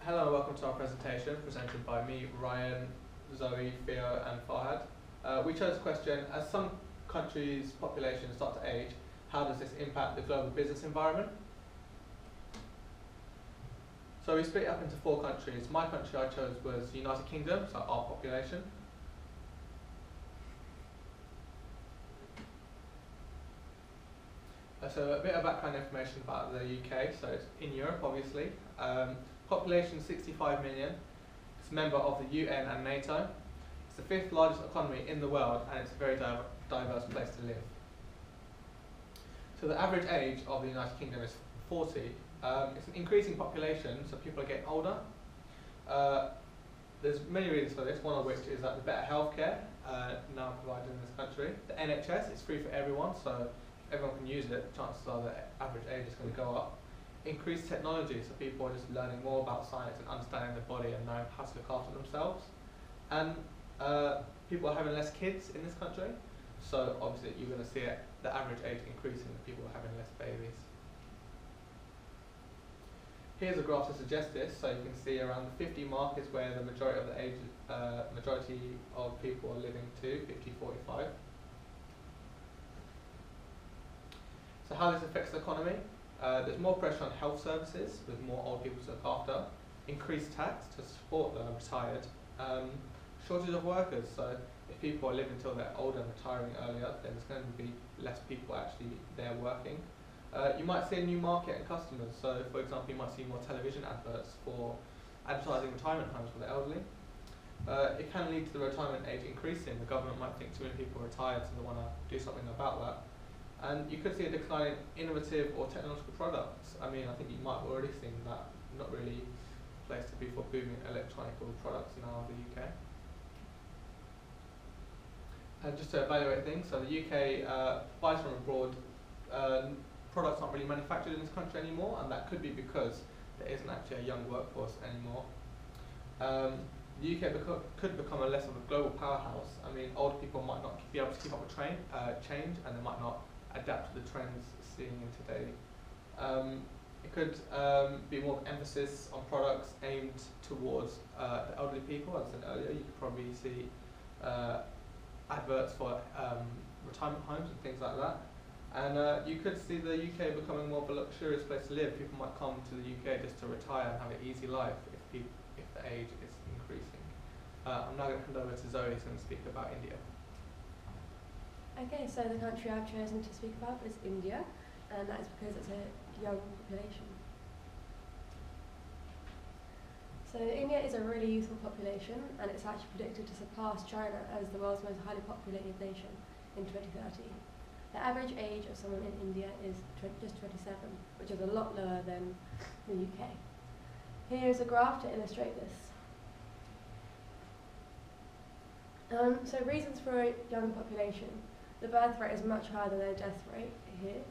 Hello and welcome to our presentation presented by me, Ryan, Zoe, Theo and Farhad. We chose the question, as some countries' populations start to age, how does this impact the global business environment? So we split it up into 4 countries. My country I chose was the United Kingdom, so our population. So a bit of background information about the UK. So it's in Europe, obviously. Population 65 million. It's a member of the UN and NATO. It's the 5th largest economy in the world, and it's a very diverse place to live. So the average age of the United Kingdom is 40. It's an increasing population, so people are getting older. There's many reasons for this, one of which is that the better healthcare now provided in this country. The NHS is free for everyone, so everyone can use it. Chances are that average age is going to go up. Increased technology, so people are just learning more about science and understanding their body and knowing how to look after themselves. And people are having less kids in this country, so obviously you're going to see the average age increasing, people are having less babies. Here's a graph to suggest this, so you can see around the 50 mark is where the majority of the age, majority of people are living to, 50-45. So how this affects the economy? There's more pressure on health services with more old people to look after, increased tax to support the retired, shortage of workers, so if people are living until they're older and retiring earlier, then there's going to be less people actually there working. You might see a new market and customers, so for example you might see more television adverts for advertising retirement homes for the elderly. It can lead to the retirement age increasing. The government might think too many people are retired, so they want to do something about that. And you could see a decline in innovative or technological products. I mean, I think you might have already seen that. Not really a place to be for booming electronic products now in the UK. And just to evaluate things, so the UK buys from abroad. Products aren't really manufactured in this country anymore, and that could be because there isn't actually a young workforce anymore. The UK could become less of a global powerhouse. I mean, older people might not be able to keep up with change, and they might not adapt to the trends seen in today. It could be more emphasis on products aimed towards the elderly people. As I said earlier, you could probably see adverts for retirement homes and things like that. And you could see the UK becoming more of a luxurious place to live. People might come to the UK just to retire and have an easy life if the age is increasing. I'm now going to hand over to Zoe, who's going to speak about India. Okay, so the country I've chosen to speak about is India, and that is because it's a young population. So India is a really youthful population, and it's actually predicted to surpass China as the world's most highly populated nation in 2030. The average age of someone in India is just 27, which is a lot lower than the UK. Here is a graph to illustrate this. So reasons for a young population. The birth rate is much higher than their death rate here.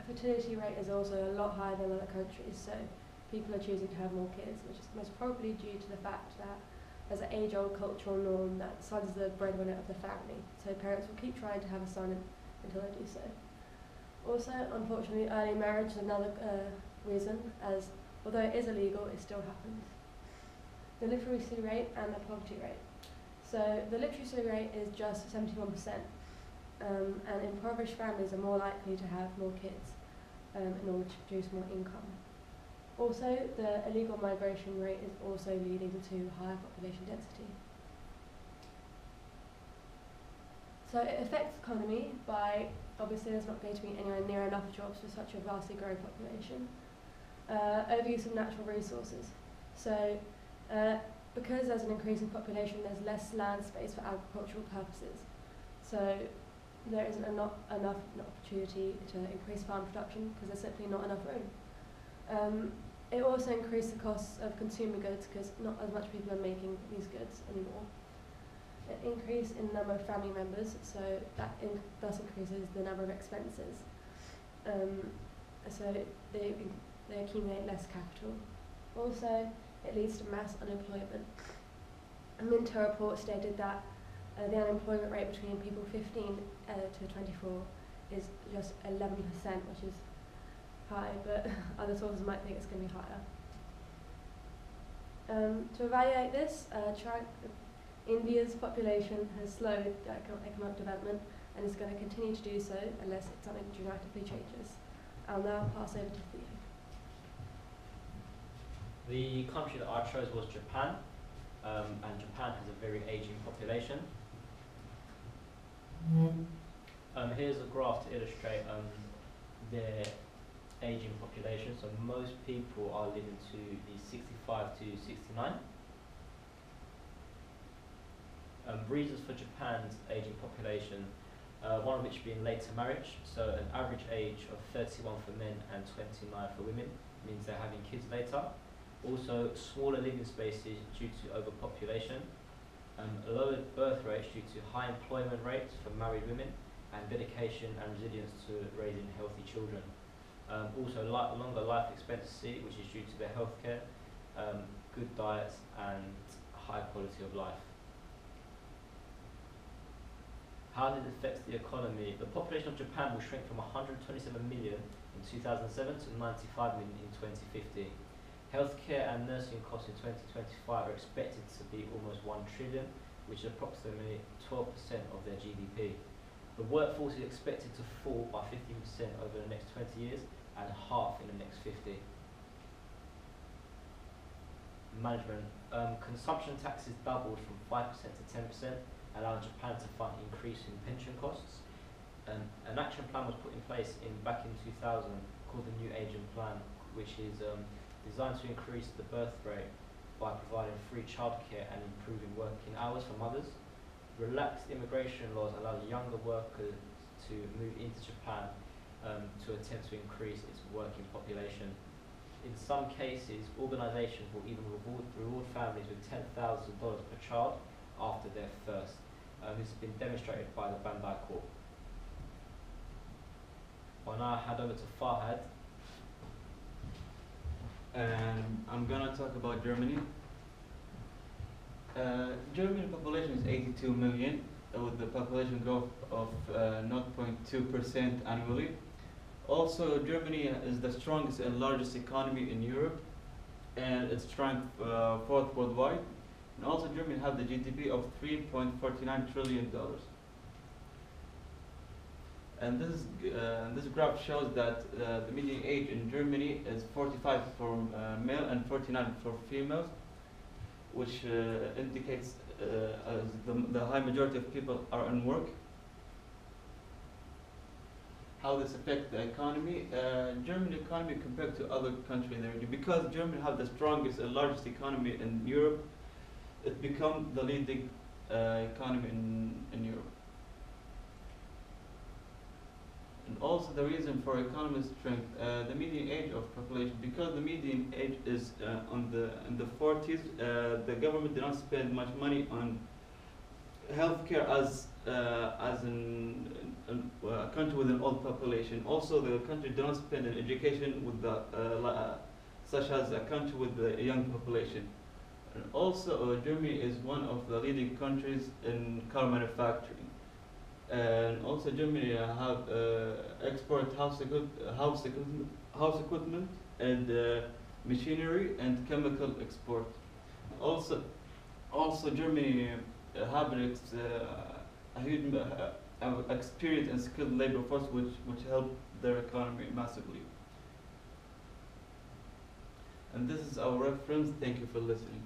Fertility rate is also a lot higher than other countries, so people are choosing to have more kids, which is most probably due to the fact that there's an age-old cultural norm that the son is the breadwinner of the family, so parents will keep trying to have a son until they do so. Also, unfortunately, early marriage is another reason, as although it is illegal, it still happens. The literacy rate and the poverty rate. So the literacy rate is just 71%, and impoverished families are more likely to have more kids in order to produce more income. Also, the illegal migration rate is also leading to higher population density. So it affects the economy by, obviously there's not going to be anywhere near enough jobs for such a vastly growing population. Overuse of natural resources. So because there's an increasing population, there's less land space for agricultural purposes. So there isn't enough opportunity to increase farm production because there's simply not enough room. It also increased the costs of consumer goods because not as much people are making these goods anymore. An increase in the number of family members, so that thus increases the number of expenses. So they accumulate less capital. Also, it leads to mass unemployment. A Minto report stated that the unemployment rate between people 15 to 24 is just 11%, which is high, but other sources might think it's going to be higher. To evaluate this, India's population has slowed economic development and is going to continue to do so unless something dramatically changes. I'll now pass over to Theo. The country that I chose was Japan, and Japan has a very aging population. Here's a graph to illustrate their aging population. So most people are living to the 65 to 69. Reasons for Japan's aging population, one of which being later marriage, so an average age of 31 for men and 29 for women, means they're having kids later. Also, smaller living spaces due to overpopulation, lowered birth rates due to high employment rates for married women, and dedication and resilience to raising healthy children. Also, longer life expectancy, which is due to their healthcare, good diets, and high quality of life. How it affects the economy? The population of Japan will shrink from 127 million in 2007 to 95 million in 2050. Healthcare and nursing costs in 2025 are expected to be almost 1 trillion, which is approximately 12% of their GDP. The workforce is expected to fall by 15% over the next 20 years and half in the next 50. Management. Consumption taxes doubled from 5% to 10%, allowing Japan to fund increasing pension costs. An action plan was put in place back in 2000 called the New Aging Plan, which is designed to increase the birth rate by providing free childcare and improving working hours for mothers. Relaxed immigration laws allow younger workers to move into Japan to attempt to increase its working population. In some cases, organisations will even reward families with $10,000 per child after their first. This has been demonstrated by the Bandai Court. I'll now hand over to Farhad. I'm gonna talk about Germany. Germany population is 82 million, with the population growth of 0.2% annually. Also, Germany is the strongest and largest economy in Europe, and it's ranked fourth worldwide. And also, Germany have the GDP of $3.49 trillion. And this graph shows that the median age in Germany is 45 for male and 49 for females, which indicates the high majority of people are in work. How this affects the economy? German economy compared to other countries in the region, because Germany have the strongest and largest economy in Europe, it become the leading economy in Europe. And also the reason for economic strength, the median age of population, because the median age is in the 40s, the government did not spend much money on healthcare as in a country with an old population. Also, the country did not spend on education with the such as a country with a young population. And also, Germany is one of the leading countries in car manufacturing. And also, Germany have export house equipment and machinery and chemical export. Also Germany have a huge experienced and skilled labor force, which help their economy massively. And this is our reference. Thank you for listening.